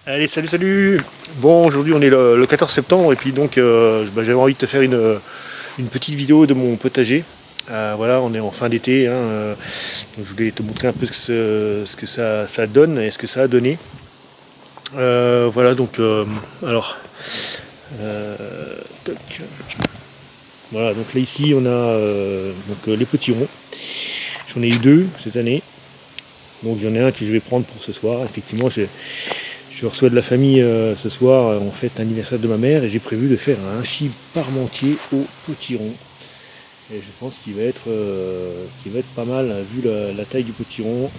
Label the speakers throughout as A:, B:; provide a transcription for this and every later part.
A: Allez, salut. Bon, aujourd'hui on est le 14 septembre et puis donc j'avais envie de te faire une petite vidéo de mon potager. Voilà, on est en fin d'été, hein, donc je voulais te montrer un peu ce que ça donne et ce que ça a donné. Voilà, donc alors euh, toc. Voilà, donc là ici on a les potirons. J'en ai eu deux cette année, donc j'en ai un que je vais prendre pour ce soir. Effectivement, je reçois de la famille ce soir, on fête l'anniversaire de ma mère et j'ai prévu de faire un hachis parmentier au potiron. Et je pense qu'il va être pas mal vu la taille du potiron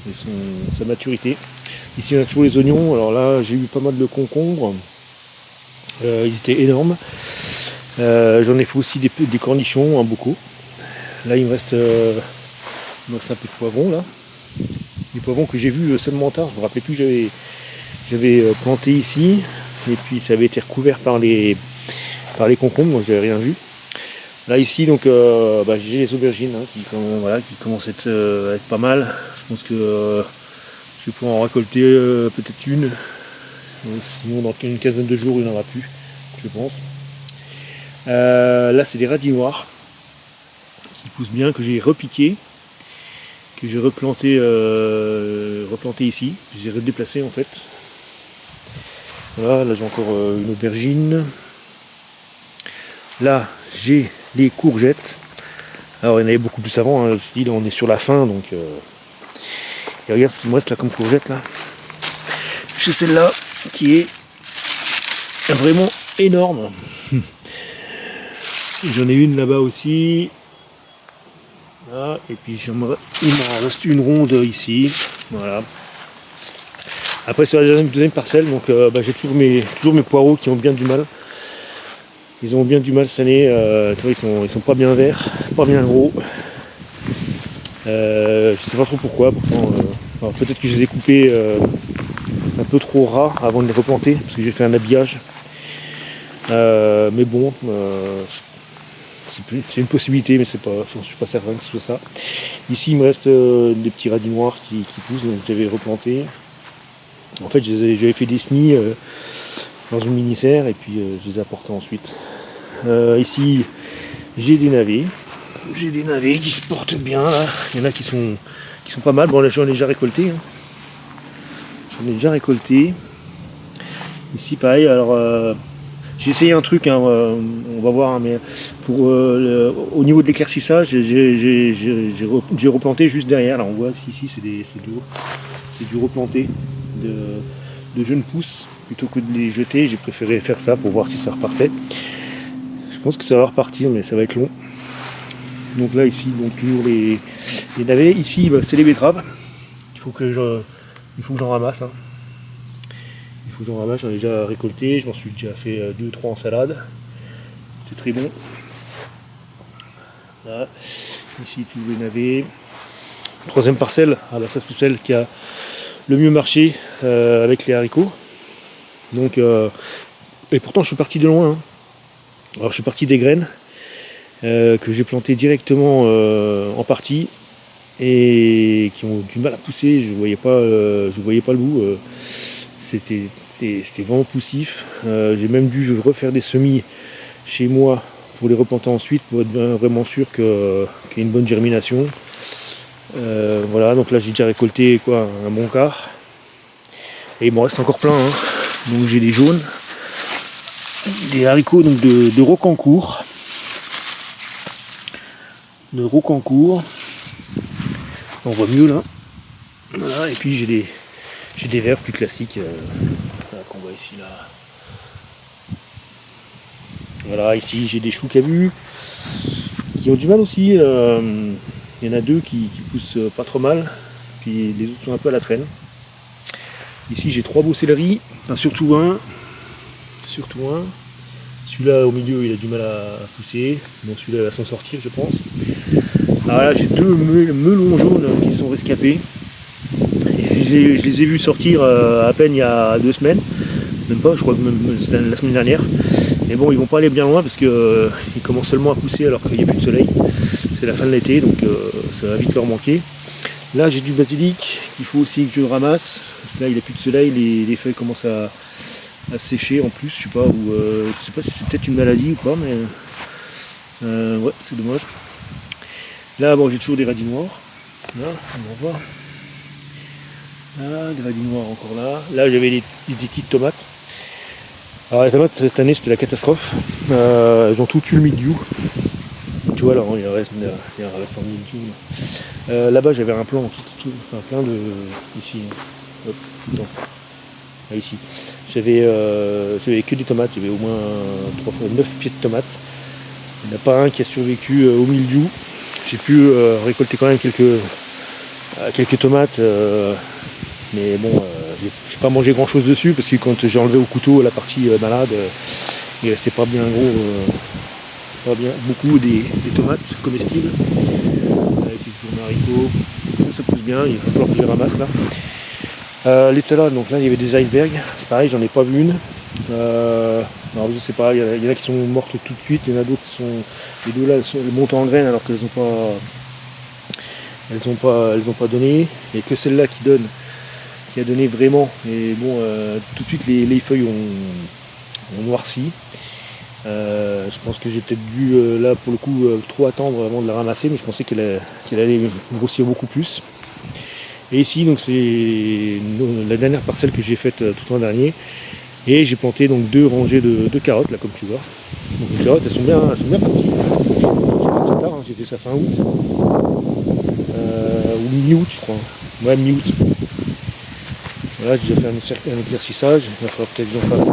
A: et sa maturité. Ici on a toujours les oignons, alors là j'ai eu pas mal de concombres, ils étaient énormes. J'en ai fait aussi des cornichons, un bocaux. Là il me reste un peu de poivrons là. Des poivrons que j'ai vus seulement tard, je me rappelais plus que j'avais planté ici, et puis ça avait été recouvert par les concombres, donc j'avais rien vu. Là ici donc j'ai les aubergines qui commencent à être pas mal. Je pense que je vais pouvoir en récolter peut-être une. Sinon dans une quinzaine de jours il n'y en aura plus, je pense. Là c'est des radis noirs qui poussent bien, que j'ai repiqué, que j'ai replanté ici. J'ai redéplacé en fait. Voilà, là j'ai encore une aubergine. Là j'ai les courgettes. Alors il y en avait beaucoup plus avant, hein. Je te dis là on est sur la fin donc et regarde ce qu'il me reste là comme courgette là. J'ai celle-là qui est vraiment énorme. J'en ai une là-bas aussi. Là, et puis il m'en reste une ronde ici. Voilà. Après sur la deuxième parcelle, donc j'ai toujours mes poireaux qui ont bien du mal. Ils ont bien du mal cette année, tu vois, ils sont pas bien verts, pas bien gros. Je sais pas trop pourquoi, pourtant peut-être que je les ai coupés un peu trop ras avant de les replanter, parce que j'ai fait un habillage. Mais bon, c'est une possibilité, mais j'en suis pas certain que ce soit ça. Ici il me reste des petits radis noirs qui poussent, donc j'avais replanté. En fait j'avais fait des semis dans une mini-serre et puis je les ai apportés ensuite. Ici j'ai des navets. J'ai des navets qui se portent bien là. Il y en a qui sont pas mal. Bon là j'en ai déjà récolté. Ici pareil, alors j'ai essayé un truc, on va voir, mais au niveau de l'éclaircissage, j'ai replanté juste derrière. Là on voit ici c'est du replanté de jeunes pousses. Plutôt que de les jeter, j'ai préféré faire ça pour voir si ça repartait. Je pense que ça va repartir, mais ça va être long. Donc là ici, donc toujours les navets. Ici c'est les betteraves. Il faut que j'en ramasse. Il faut que j'en ramasse, j'en ai déjà récolté, je m'en suis déjà fait 2-3 en salade. C'est très bon. Là. Ici tous les navets. Troisième parcelle, ça c'est celle qui a le mieux marché avec les haricots. Donc et pourtant je suis parti de loin. Alors je suis parti des graines que j'ai plantées directement en partie et qui ont du mal à pousser. Je voyais pas le bout. C'était vraiment poussif. J'ai même dû refaire des semis chez moi pour les replanter ensuite pour être vraiment sûr qu'il y ait une bonne germination. Voilà, donc là j'ai déjà récolté un bon quart. Et il m'en reste encore plein. Donc j'ai des jaunes, des haricots donc de Rocancourt. On voit mieux là. Voilà, et puis j'ai des verts plus classiques qu'on voit ici là. Voilà, ici j'ai des choux cabus qui ont du mal aussi. Il y en a deux qui poussent pas trop mal, puis les autres sont un peu à la traîne. Ici j'ai 3 beaux céleris, surtout un. Celui-là au milieu il a du mal à pousser. Bon, celui-là va s'en sortir je pense. Alors là j'ai 2 melons jaunes qui sont rescapés. Je les ai vus sortir à peine il y a 2 semaines. Même pas, je crois que même c'était la semaine dernière. Mais bon, ils vont pas aller bien loin parce que ils commencent seulement à pousser alors qu'il n'y a plus de soleil. C'est la fin de l'été, donc ça va vite leur manquer. Là j'ai du basilic qu'il faut aussi que je ramasse. Là il a plus de soleil, les feuilles commencent à sécher en plus, je sais pas, ou je sais pas si c'est peut-être une maladie ou pas, mais ouais, c'est dommage. Là bon, j'ai toujours des radis noirs. Là, on va voir. Là, des radis noirs encore là. Là j'avais des petites tomates. Alors les tomates cette année c'était la catastrophe. Elles ont tout tué le mildiou. Tu vois là, il y a un reste en mildiou. Là-bas j'avais un plan, enfin, plein de. Ici. Hop, non. Là, ici. J'avais que des tomates, j'avais au moins 3 fois 9 pieds de tomates. Il n'y en a pas un qui a survécu au mildiou. J'ai pu récolter quand même quelques tomates. Mais bon, j'ai pas mangé grand chose dessus parce que quand j'ai enlevé au couteau la partie malade, il restait pas bien gros, pas bien beaucoup des tomates comestibles. Avec les haricots, ça pousse bien, il va falloir que je les ramasse là. Les salades, donc là il y avait des icebergs, c'est pareil, j'en ai pas vu une. Alors je sais pas, il y en a qui sont mortes tout de suite, il y en a d'autres qui sont. Les deux là elles montent en graines alors qu'elles ont pas donné. Il n'y a que celle-là qui a donné vraiment. Et bon, tout de suite les feuilles ont noirci. Je pense que j'ai peut-être dû là pour le coup trop attendre avant de la ramasser, mais je pensais qu'elle allait grossir beaucoup plus. Et ici donc c'est la dernière parcelle que j'ai faite tout l'an dernier. Et j'ai planté donc 2 rangées de carottes là comme tu vois. Donc les carottes elles sont bien parties. J'ai fait ça tard, hein, j'ai fait ça fin août. Ou mi-août je crois. Ouais mi-août. Voilà, j'ai déjà fait un éclaircissage, il va falloir peut-être que j'en fasse un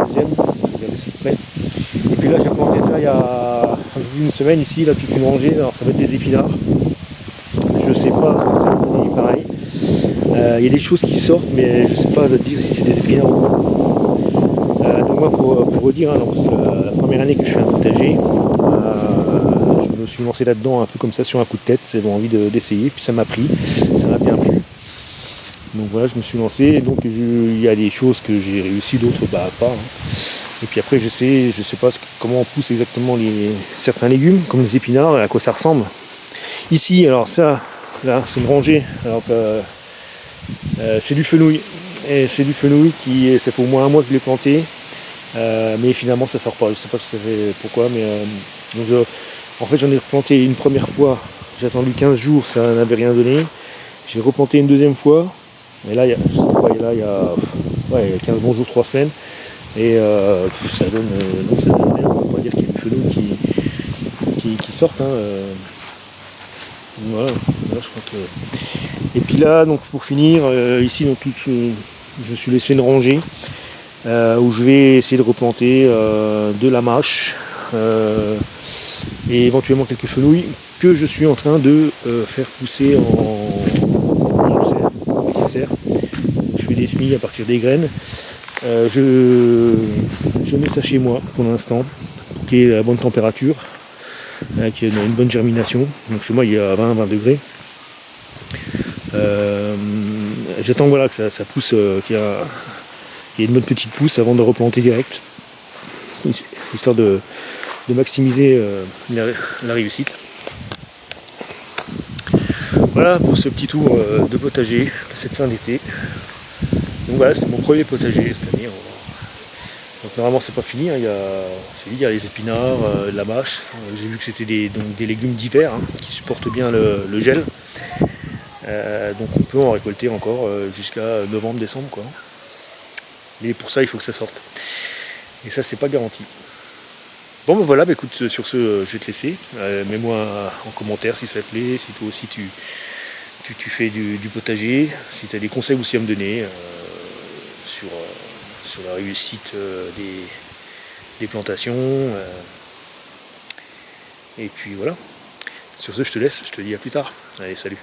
A: deuxième, regarder si près. Et puis là j'ai planté ça il y a un peu plus d'une semaine ici, là toute une rangée, alors ça va être des épinards. Je sais pas parce que c'est pareil. Il y a des choses qui sortent mais je sais pas dire si c'est des épinards ou pas. Donc moi pour redire, hein, c'est la première année que je fais un potager. Je me suis lancé là-dedans un peu comme ça sur un coup de tête, j'avais envie d'essayer, puis ça m'a plu. Donc voilà, je me suis lancé, et donc il y a des choses que j'ai réussi, d'autres pas. Hein. Et puis après je sais pas comment on pousse exactement certains légumes, comme les épinards, à quoi ça ressemble. Ici, alors ça, là, c'est une rangée, alors c'est du fenouil. Et c'est du fenouil ça fait au moins un mois que je l'ai planté, mais finalement ça sort pas, je sais pas si ça fait pourquoi, mais en fait j'en ai replanté une première fois, j'ai attendu 15 jours, ça n'avait rien donné. J'ai replanté une deuxième fois. Et là, il y a 15 bons jours, 3 semaines. Et ça donne rien. On va pas dire qu'il y a du fenouil qui sortent. Hein, voilà, je crois que. Et puis là, donc pour finir, ici, donc, je me suis laissé une rangée où je vais essayer de replanter de la mâche et éventuellement quelques fenouils que je suis en train de faire pousser en serre. Je fais des semis à partir des graines. Je mets ça chez moi pour l'instant, pour qu'il y ait la bonne température, qu'il y ait une bonne germination. Donc chez moi il y a 20 degrés. J'attends voilà, que ça pousse, qu'il y ait une bonne petite pousse avant de replanter direct, histoire de maximiser la réussite. Voilà pour ce petit tour de potager de cette fin d'été. Donc voilà, c'était mon premier potager cette année. Donc normalement c'est pas fini, hein. Il y a les épinards, la mâche. J'ai vu que c'était des légumes d'hiver hein, qui supportent bien le gel. Donc on peut en récolter encore jusqu'à novembre-décembre quoi. Mais pour ça il faut que ça sorte. Et ça c'est pas garanti. Bon ben voilà, écoute, sur ce je vais te laisser. Mets-moi en commentaire si ça te plaît, si toi aussi tu fais du potager, si tu as des conseils aussi à me donner sur la réussite des plantations. Et puis voilà. Sur ce je te laisse, je te dis à plus tard. Allez, salut.